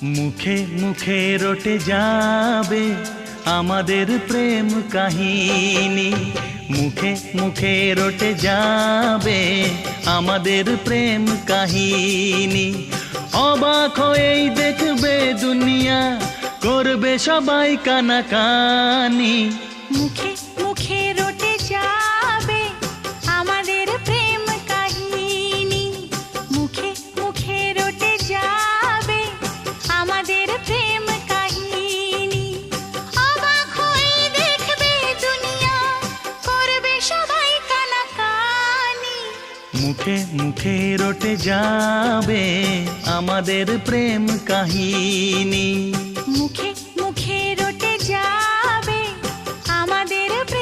মুখে মুখে রটে যাবে আমাদের প্রেম কাহিনী, মুখে মুখে রটে যাবে আমাদের প্রেম কাহিনী। অবাক হয়েই দেখবে দুনিয়া, করবে সবাই কানাকানি। মুখে মুখে রটে যাবে আমাদের প্রেম কাহিনী, মুখে মুখে রটে যাবে আমাদের প্রেম কাহিনী। অবাক হয়ে দেখবে দুনিয়া, করবে সবাই কানাকানি। মুখে মুখে রটে যাবে আমাদের প্রেম কাহিনী। মুখে মুখে রটে যাবে আমাদের প্রেম